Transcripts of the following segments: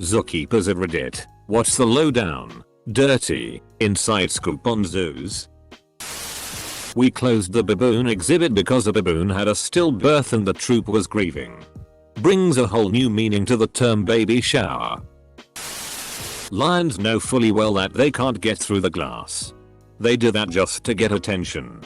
Zookeepers at Reddit, what's the lowdown? Dirty, inside scoop on zoos. We closed the baboon exhibit because a baboon had a stillbirth and the troop was grieving. Brings a whole new meaning to the term baby shower. Lions know fully well that they can't get through the glass. They do that just to get attention.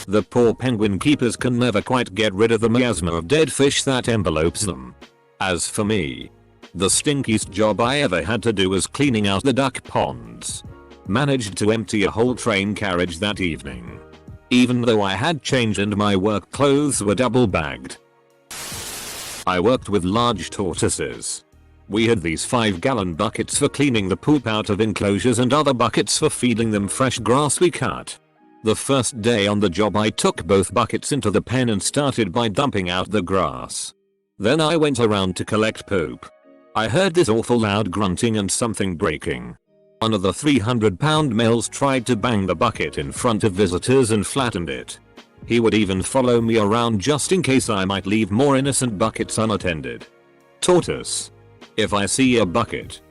The poor penguin keepers can never quite get rid of the miasma of dead fish that envelopes them. As for me, the stinkiest job I ever had to do was cleaning out the duck ponds. Managed to empty a whole train carriage that evening. Even though I had changed and my work clothes were double bagged. I worked with large tortoises. We had these 5-gallon buckets for cleaning the poop out of enclosures and other buckets for feeding them fresh grass we cut. The first day on the job I took both buckets into the pen and started by dumping out the grass. Then I went around to collect poop. I heard this awful loud grunting and something breaking. One of the 300-pound males tried to bang the bucket in front of visitors and flattened it. He would even follow me around just in case I might leave more innocent buckets unattended. Tortoise. If I see a bucket.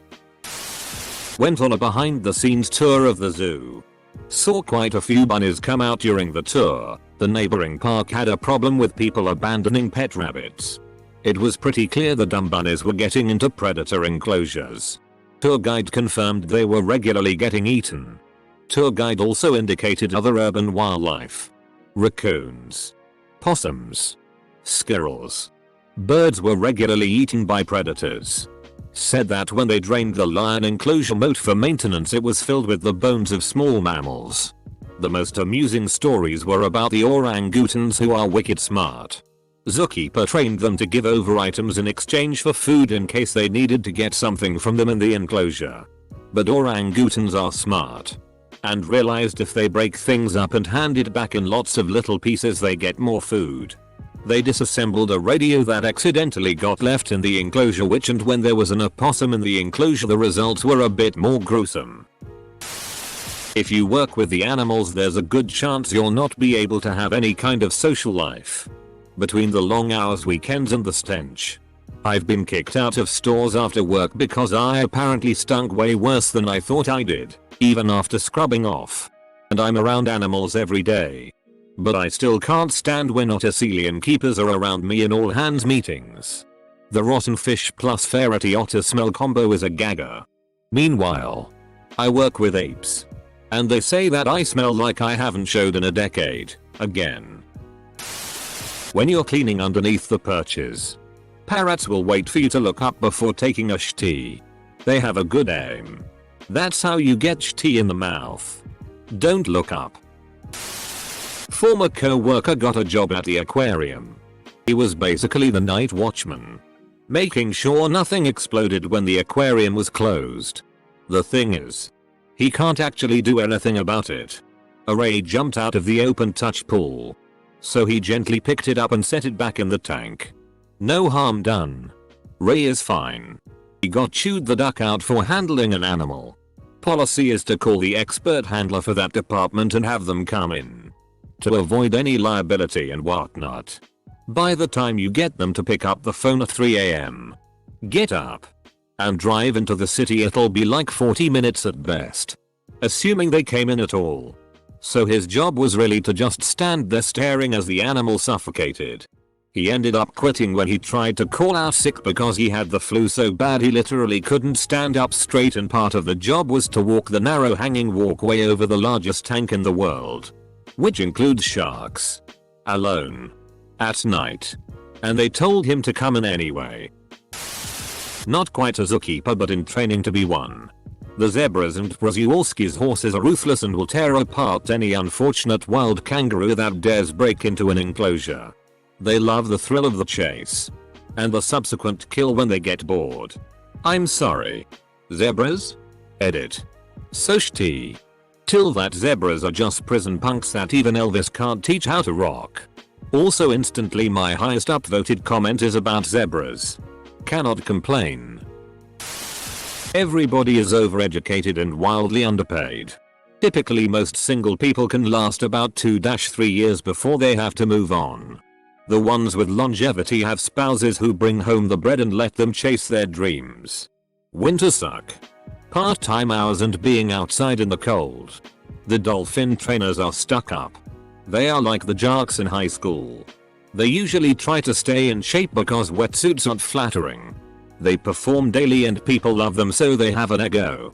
Went on a behind-the-scenes tour of the zoo. Saw quite a few bunnies come out during the tour. The neighboring park had a problem with people abandoning pet rabbits. It was pretty clear the dumb bunnies were getting into predator enclosures. Tour guide confirmed they were regularly getting eaten. Tour guide also indicated other urban wildlife. Raccoons. Possums. Squirrels. Birds were regularly eaten by predators. Said that when they drained the lion enclosure moat for maintenance it was filled with the bones of small mammals. The most amusing stories were about the orangutans who are wicked smart. Zookeeper trained them to give over items in exchange for food in case they needed to get something from them in the enclosure. But orangutans are smart. And realized if they break things up and hand it back in lots of little pieces they get more food. They disassembled a radio that accidentally got left in the enclosure and when there was an opossum in the enclosure the results were a bit more gruesome. If you work with the animals there's a good chance you'll not be able to have any kind of social life. Between the long hours, weekends and the stench. I've been kicked out of stores after work because I apparently stunk way worse than I thought I did, even after scrubbing off. And I'm around animals every day. But I still can't stand when otter-celian keepers are around me in all hands meetings. The rotten fish plus ferrety otter smell combo is a gagger. Meanwhile, I work with apes. And they say that I smell like I haven't showed in a decade, again. When you're cleaning underneath the perches, parrots will wait for you to look up before taking a shitty. They have a good aim. That's how you get shitty in the mouth. Don't look up. Former co-worker got a job at the aquarium. He was basically the night watchman, making sure nothing exploded when the aquarium was closed. The thing is, he can't actually do anything about it. A ray jumped out of the open touch pool. So he gently picked it up and set it back in the tank. No harm done. Ray is fine. He got chewed the duck out for handling an animal. Policy is to call the expert handler for that department and have them come in. To avoid any liability and whatnot. By the time you get them to pick up the phone at 3 AM. Get up. And drive into the city it'll be like 40 minutes at best. Assuming they came in at all. So his job was really to just stand there staring as the animal suffocated. He ended up quitting when he tried to call out sick because he had the flu so bad he literally couldn't stand up straight and part of the job was to walk the narrow hanging walkway over the largest tank in the world. Which includes sharks. Alone. At night. And they told him to come in anyway. Not quite a zookeeper but in training to be one. The zebras and Przewalski's horses are ruthless and will tear apart any unfortunate wild kangaroo that dares break into an enclosure. They love the thrill of the chase. And the subsequent kill when they get bored. I'm sorry. Zebras? Edit. So shitty. Till that zebras are just prison punks that even Elvis can't teach how to rock. Also instantly my highest upvoted comment is about zebras. Cannot complain. Everybody is overeducated and wildly underpaid. Typically most single people can last about 2-3 years before they have to move on. The ones with longevity have spouses who bring home the bread and let them chase their dreams. Winters suck. Part-time hours and being outside in the cold. The dolphin trainers are stuck up. They are like the jocks in high school. They usually try to stay in shape because wetsuits aren't flattering. They perform daily and people love them, so they have an ego.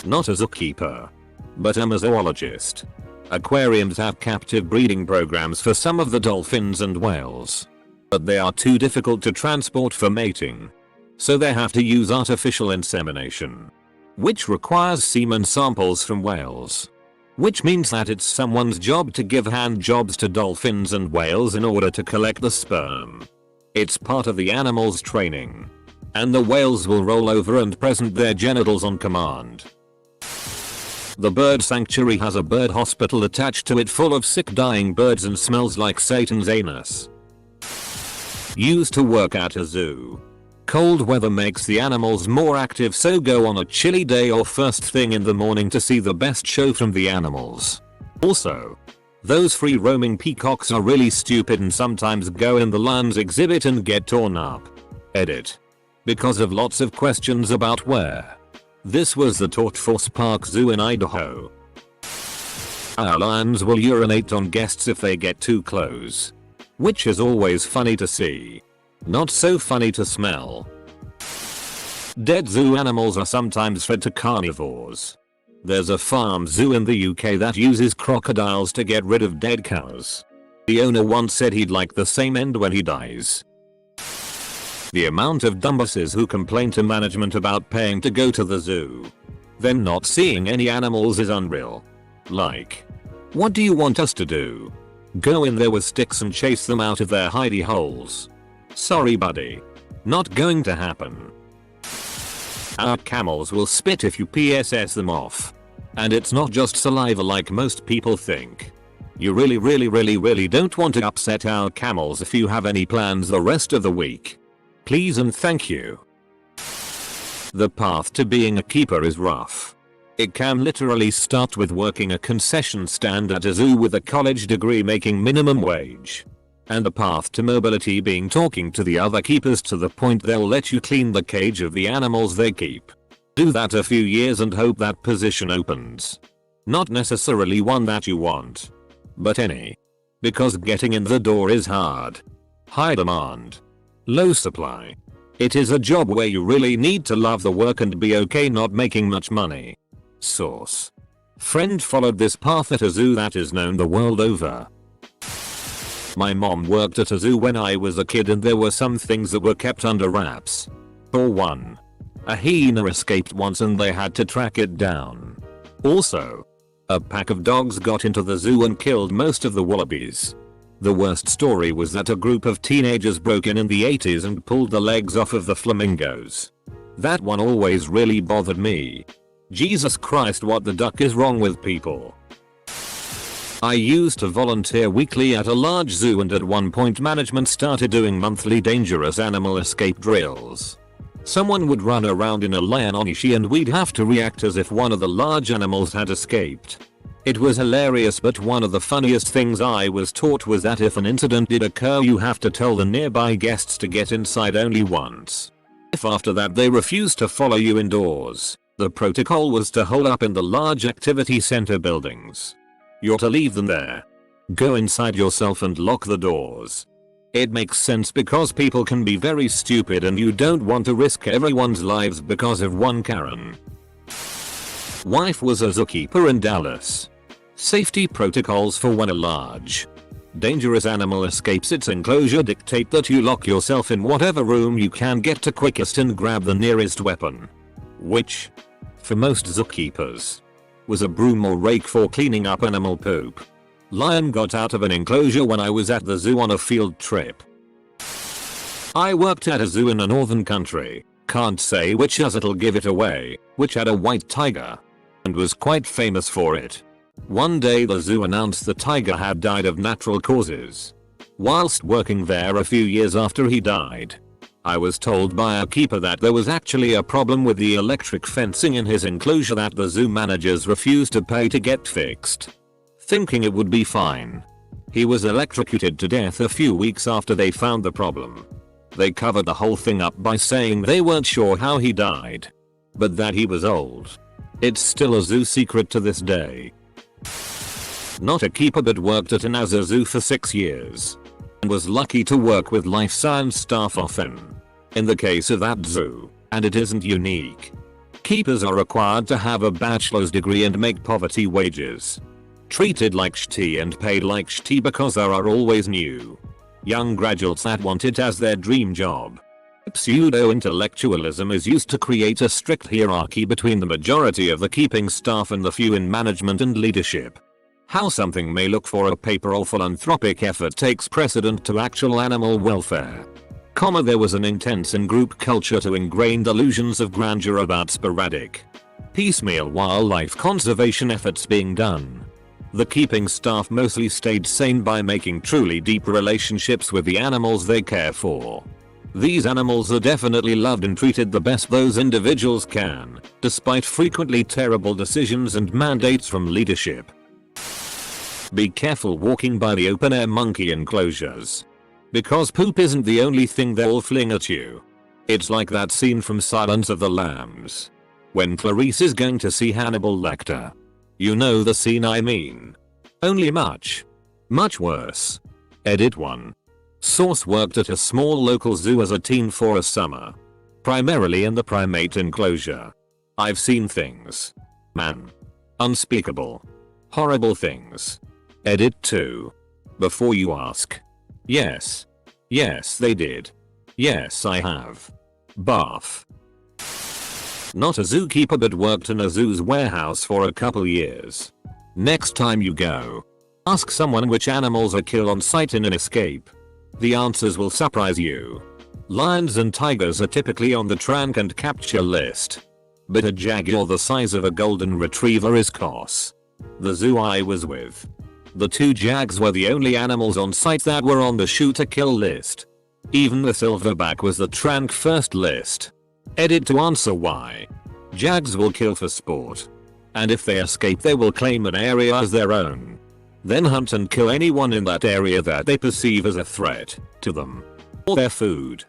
Not a zookeeper, but I'm a zoologist. Aquariums have captive breeding programs for some of the dolphins and whales. But they are too difficult to transport for mating. So they have to use artificial insemination, which requires semen samples from whales. Which means that it's someone's job to give hand jobs to dolphins and whales in order to collect the sperm. It's part of the animal's training. And the whales will roll over and present their genitals on command. The bird sanctuary has a bird hospital attached to it full of sick dying birds and smells like Satan's anus. Used to work at a zoo. Cold weather makes the animals more active, so go on a chilly day or first thing in the morning to see the best show from the animals. Also, those free roaming peacocks are really stupid and sometimes go in the lions exhibit and get torn up. Edit. Because of lots of questions about where. This was the Tortoise Park Zoo in Idaho. Our lions will urinate on guests if they get too close. Which is always funny to see. Not so funny to smell. Dead zoo animals are sometimes fed to carnivores. There's a farm zoo in the UK that uses crocodiles to get rid of dead cows. The owner once said he'd like the same end when he dies. The amount of dumbasses who complain to management about paying to go to the zoo, then not seeing any animals is unreal. Like, what do you want us to do? Go in there with sticks and chase them out of their hidey holes? Sorry buddy. Not going to happen. Our camels will spit if you PSS them off. And it's not just saliva like most people think. You really don't want to upset our camels if you have any plans the rest of the week. Please and thank you. The path to being a keeper is rough. It can literally start with working a concession stand at a zoo with a college degree making minimum wage. And the path to mobility being talking to the other keepers to the point they'll let you clean the cage of the animals they keep. Do that a few years and hope that position opens. Not necessarily one that you want, but any. Because getting in the door is hard. High demand. Low supply. It is a job where you really need to love the work and be okay not making much money. Source. Friend followed this path at a zoo that is known the world over. My mom worked at a zoo when I was a kid and there were some things that were kept under wraps. For one, a hyena escaped once and they had to track it down. Also, a pack of dogs got into the zoo and killed most of the wallabies. The worst story was that a group of teenagers broke in the 80s and pulled the legs off of the flamingos. That one always really bothered me. Jesus Christ, what the duck is wrong with people? I used to volunteer weekly at a large zoo and at one point management started doing monthly dangerous animal escape drills. Someone would run around in a lion onishi and we'd have to react as if one of the large animals had escaped. It was hilarious, but one of the funniest things I was taught was that if an incident did occur you have to tell the nearby guests to get inside only once. If after that they refused to follow you indoors, the protocol was to hole up in the large activity center buildings. You're to leave them there. Go inside yourself and lock the doors. It makes sense because people can be very stupid and you don't want to risk everyone's lives because of one Karen. Wife was a zookeeper in Dallas. Safety protocols for when a large, dangerous animal escapes its enclosure dictate that you lock yourself in whatever room you can get to quickest and grab the nearest weapon. Which, for most zookeepers, was a broom or rake for cleaning up animal poop. Lion got out of an enclosure when I was at the zoo on a field trip. I worked at a zoo in a northern country, can't say which as it'll give it away, which had a white tiger and was quite famous for it. One day the zoo announced the tiger had died of natural causes. Whilst working there a few years after he died, I was told by a keeper that there was actually a problem with the electric fencing in his enclosure that the zoo managers refused to pay to get fixed. Thinking it would be fine, He was electrocuted to death a few weeks after they found the problem. They covered the whole thing up by saying they weren't sure how he died, but that he was old. It's still a zoo secret to this day. Not a keeper, but worked at another zoo for 6 years. And was lucky to work with life science staff often. In the case of that zoo, and it isn't unique, keepers are required to have a bachelor's degree and make poverty wages. Treated like shitty and paid like shitty because there are always new young graduates that want it as their dream job. Pseudo-intellectualism is used to create a strict hierarchy between the majority of the keeping staff and the few in management and leadership. How something may look for a paper or philanthropic effort takes precedent to actual animal welfare. There was an intense in-group culture to ingrained illusions of grandeur about sporadic, piecemeal wildlife conservation efforts being done. The keeping staff mostly stayed sane by making truly deep relationships with the animals they care for. These animals are definitely loved and treated the best those individuals can, despite frequently terrible decisions and mandates from leadership. Be careful walking by the open-air monkey enclosures. Because poop isn't the only thing they'll fling at you. It's like that scene from Silence of the Lambs, when Clarice is going to see Hannibal Lecter. You know the scene I mean. Only much worse. Edit 1. Source: worked at a small local zoo as a teen for a summer. Primarily in the primate enclosure. I've seen things. Man. Unspeakable. Horrible things. Edit 2. Before you ask. Yes. Yes they did. Yes I have. Barf. Not a zookeeper, but worked in a zoo's warehouse for a couple years. Next time you go, ask someone which animals are killed on sight in an escape. The answers will surprise you. Lions and tigers are typically on the track and capture list. But a jaguar the size of a golden retriever is COS. The zoo I was with, the 2 jags were the only animals on site that were on the shoot to kill list. Even the silverback was the trank first list. Edit to answer why. Jags will kill for sport. And if they escape they will claim an area as their own. Then hunt and kill anyone in that area that they perceive as a threat to them or their food.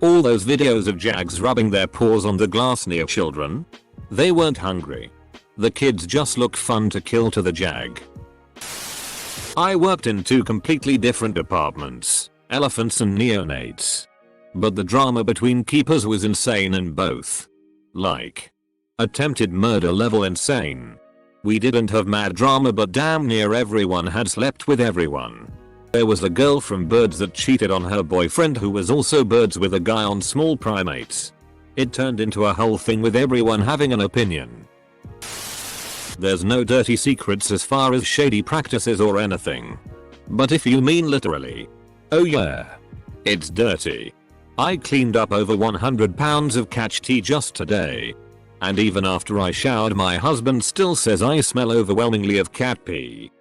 All those videos of jags rubbing their paws on the glass near children? They weren't hungry. The kids just looked fun to kill to the jag. I worked in 2 completely different departments, elephants and neonates. But the drama between keepers was insane in both. Like, attempted murder level insane. We didn't have mad drama, but damn near everyone had slept with everyone. There was a girl from birds that cheated on her boyfriend who was also birds with a guy on small primates. It turned into a whole thing with everyone having an opinion. There's no dirty secrets as far as shady practices or anything. But if you mean literally, oh yeah, it's dirty. I cleaned up over 100 pounds of catch tea just today. And even after I showered, my husband still says I smell overwhelmingly of cat pee.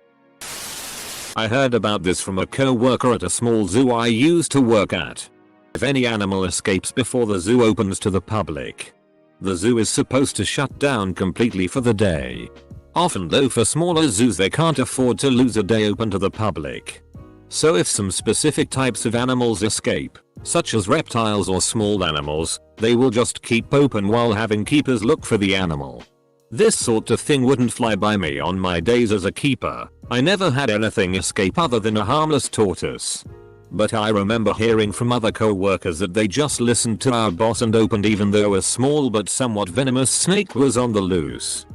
I heard about this from a co-worker at a small zoo I used to work at. If any animal escapes before the zoo opens to the public, the zoo is supposed to shut down completely for the day. Often though, for smaller zoos they can't afford to lose a day open to the public. So if some specific types of animals escape, such as reptiles or small animals, they will just keep open while having keepers look for the animal. This sort of thing wouldn't fly by me on my days as a keeper. I never had anything escape other than a harmless tortoise. But I remember hearing from other co-workers that they just listened to our boss and opened even though a small but somewhat venomous snake was on the loose.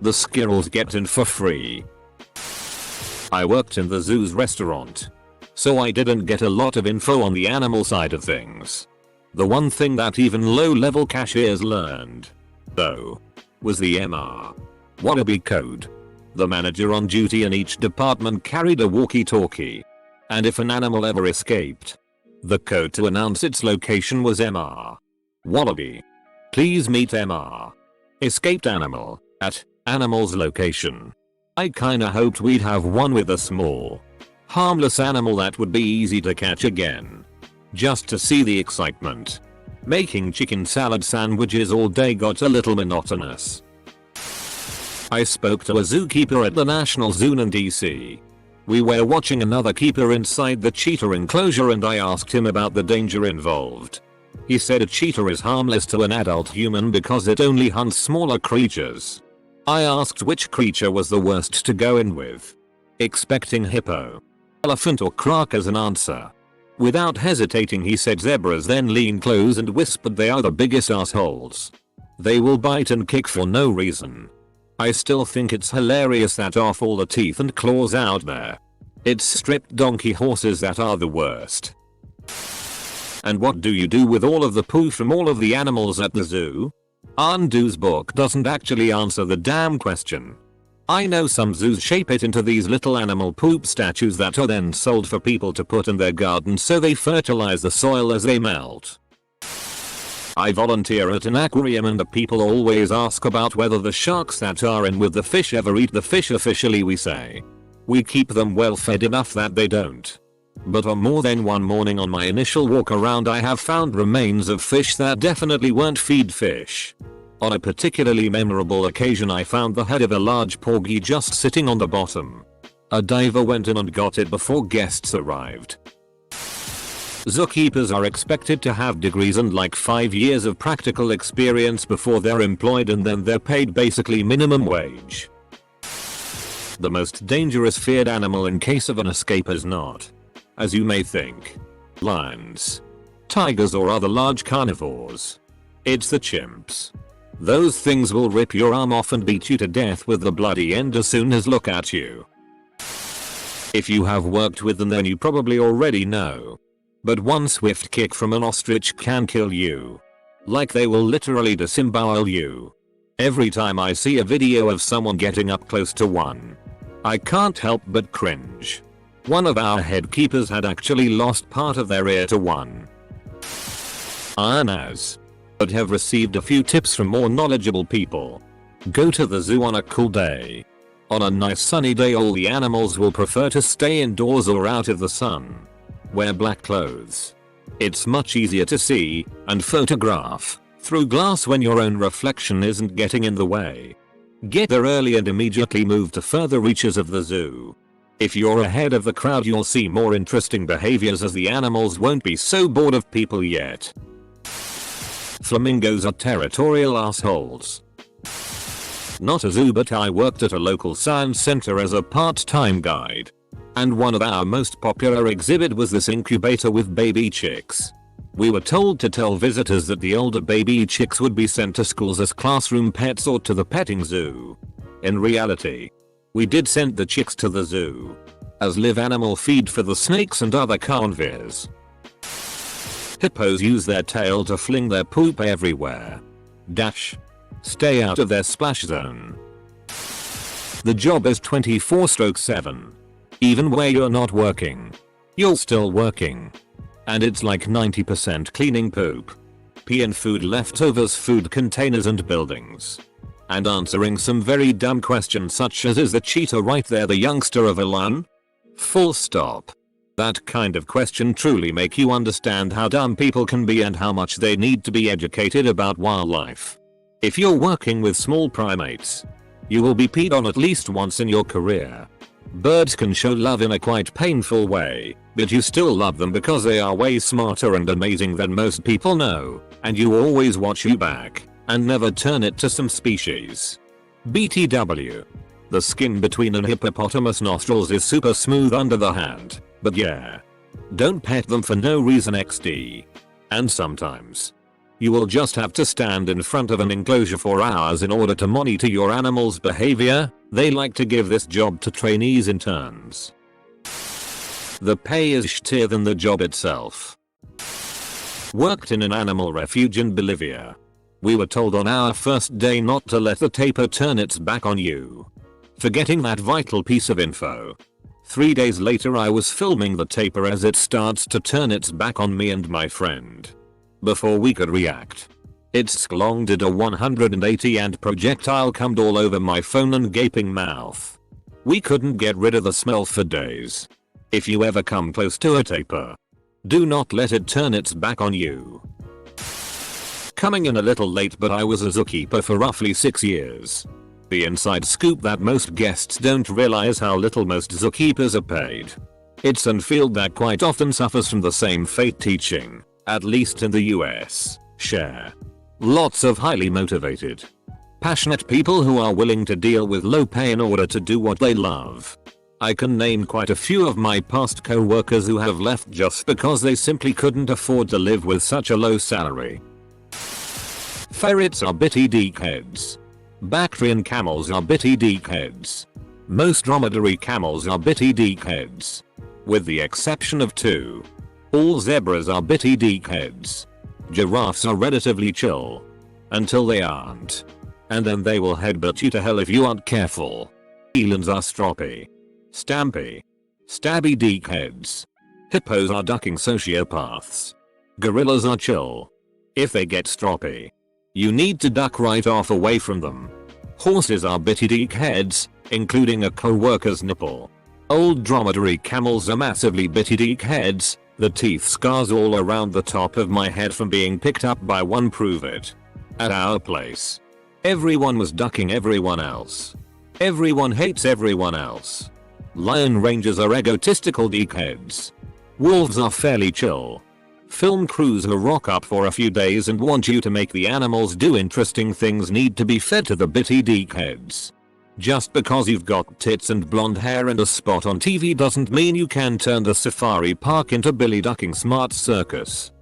The squirrels get in for free. I worked in the zoo's restaurant, so I didn't get a lot of info on the animal side of things. The one thing that even low-level cashiers learned, though, was the MR Wallaby code. The manager on duty in each department carried a walkie-talkie. And if an animal ever escaped, the code to announce its location was MR Wallaby. Please meet MR Escaped animal at animal's location. I kinda hoped we'd have one with a small, harmless animal that would be easy to catch again. Just to see the excitement. Making chicken salad sandwiches all day got a little monotonous. I spoke to a zookeeper at the National Zoo in DC. We were watching another keeper inside the cheetah enclosure and I asked him about the danger involved. He said a cheetah is harmless to an adult human because it only hunts smaller creatures. I asked which creature was the worst to go in with, expecting hippo, elephant or croc as an answer. Without hesitating he said zebras, then leaned close and whispered they are the biggest assholes. They will bite and kick for no reason. I still think it's hilarious that off all the teeth and claws out there, it's stripped donkey horses that are the worst. And what do you do with all of the poo from all of the animals at the zoo? Andu's book doesn't actually answer the damn question. I know some zoos shape it into these little animal poop statues that are then sold for people to put in their garden so they fertilize the soil as they melt. I volunteer at an aquarium and the people always ask about whether the sharks that are in with the fish ever eat the fish. Officially we say we keep them well fed enough that they don't. But on more than one morning on my initial walk around I have found remains of fish that definitely weren't feed fish. On a particularly memorable occasion I found the head of a large porgy just sitting on the bottom. A diver went in and got it before guests arrived. Zookeepers are expected to have degrees and like 5 years of practical experience before they're employed, and then they're paid basically minimum wage. The most dangerous feared animal in case of an escape is not, as you may think, lions, tigers or other large carnivores. It's the chimps. Those things will rip your arm off and beat you to death with the bloody end as soon as look at you. If you have worked with them then you probably already know. But one swift kick from an ostrich can kill you. Like they will literally disembowel you. Every time I see a video of someone getting up close to one, I can't help but cringe. One of our head keepers had actually lost part of their ear to one. But have received a few tips from more knowledgeable people. Go to the zoo on a cool day. On a nice sunny day all the animals will prefer to stay indoors or out of the sun. Wear black clothes. It's much easier to see and photograph through glass when your own reflection isn't getting in the way. Get there early and immediately move to further reaches of the zoo. If you're ahead of the crowd you'll see more interesting behaviors as the animals won't be so bored of people yet. Flamingos are territorial assholes. Not a zoo, but I worked at a local science center as a part-time guide. And one of our most popular exhibit was this incubator with baby chicks. We were told to tell visitors that the older baby chicks would be sent to schools as classroom pets or to the petting zoo. In reality, we did send the chicks to the zoo as live animal feed for the snakes and other carnivores. Hippos use their tail to fling their poop everywhere. Stay out of their splash zone. The job is 24/7. Even where you're not working, you're still working. And it's like 90% cleaning poop, pee and food leftovers, food containers and buildings. And answering some very dumb questions such as, is the cheetah right there the youngster of a lion? Full stop. That kind of question truly make you understand how dumb people can be and how much they need to be educated about wildlife. If you're working with small primates, you will be peed on at least once in your career. Birds can show love in a quite painful way, but you still love them because they are way smarter and amazing than most people know, and you always watch you back and never turn it to some species. BTW. The skin between an hippopotamus nostrils is super smooth under the hand, but yeah. Don't pet them for no reason XD. And sometimes, you will just have to stand in front of an enclosure for hours in order to monitor your animal's behavior. They like to give this job to trainees interns. The pay is shittier than the job itself. Worked in an animal refuge in Bolivia. We were told on our first day not to let the tapir turn its back on you. Forgetting that vital piece of info. 3 days later I was filming the tapir as it starts to turn its back on me and my friend. Before we could react, its schlong did a 180 and projectile cummed all over my phone and gaping mouth. We couldn't get rid of the smell for days. If you ever come close to a tapir, do not let it turn its back on you. Coming in a little late, but I was a zookeeper for roughly 6 years. The inside scoop that most guests don't realize how little most zookeepers are paid. It's a field that quite often suffers from the same fate teaching, at least in the US, share. Lots of highly motivated, passionate people who are willing to deal with low pay in order to do what they love. I can name quite a few of my past co-workers who have left just because they simply couldn't afford to live with such a low salary. Ferrets are bitty dickheads. Bactrian camels are bitty dickheads. Most dromedary camels are bitty dickheads. With the exception of 2. All zebras are bitty dickheads. Giraffes are relatively chill. Until they aren't. And then they will headbutt you to hell if you aren't careful. Elands are stroppy, stampy, stabby dickheads. Hippos are ducking sociopaths. Gorillas are chill. If they get stroppy, you need to duck right off away from them. Horses are bitty dickheads, including a co-worker's nipple. Old dromedary camels are massively bitty dickheads. The teeth scars all around the top of my head from being picked up by one prove it. At our place, everyone was ducking everyone else. Everyone hates everyone else. Lion rangers are egotistical dickheads. Wolves are fairly chill. Film crews who rock up for a few days and want you to make the animals do interesting things need to be fed to the bitty dickheads. Just because you've got tits and blonde hair and a spot on TV doesn't mean you can turn the safari park into Billy Ducking Smart Circus.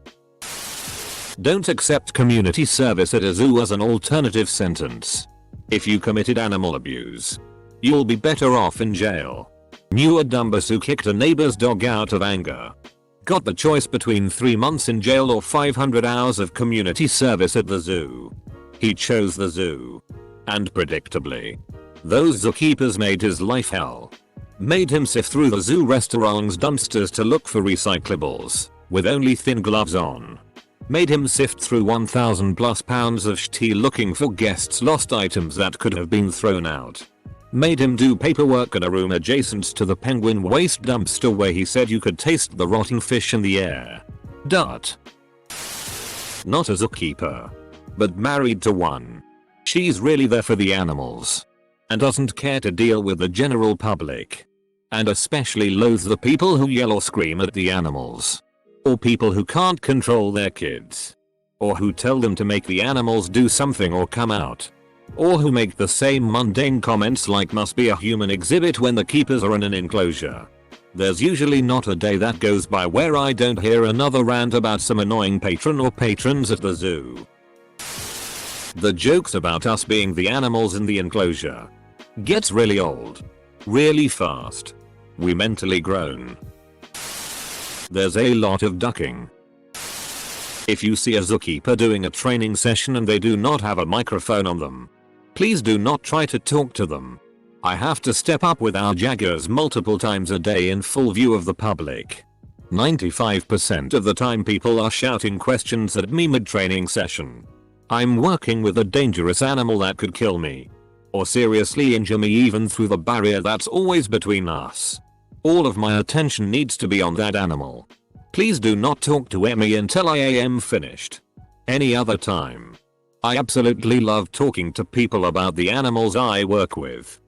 Don't accept community service at a zoo as an alternative sentence. If you committed animal abuse, you'll be better off in jail. Knew a Dumbus who kicked a neighbor's dog out of anger. Got the choice between 3 months in jail or 500 hours of community service at the zoo. He chose the zoo. And predictably, those zookeepers made his life hell. Made him sift through the zoo restaurant's dumpsters to look for recyclables, with only thin gloves on. Made him sift through 1,000+ pounds of tea looking for guests' lost items that could have been thrown out. Made him do paperwork in a room adjacent to the penguin waste dumpster where he said you could taste the rotting fish in the air. Not a zookeeper, but married to one. She's really there for the animals. And doesn't care to deal with the general public. And especially loathes the people who yell or scream at the animals. Or people who can't control their kids. Or who tell them to make the animals do something or come out. Or who make the same mundane comments like must be a human exhibit when the keepers are in an enclosure. There's usually not a day that goes by where I don't hear another rant about some annoying patron or patrons at the zoo. The jokes about us being the animals in the enclosure gets really old. Really fast. We mentally groan. There's a lot of ducking. If you see a zookeeper doing a training session and they do not have a microphone on them, please do not try to talk to them. I have to step up with our jaggers multiple times a day in full view of the public. 95% of the time people are shouting questions at me mid-training session. I'm working with a dangerous animal that could kill me. Or seriously injure me even through the barrier that's always between us. All of my attention needs to be on that animal. Please do not talk to me until I am finished. Any other time. I absolutely love talking to people about the animals I work with.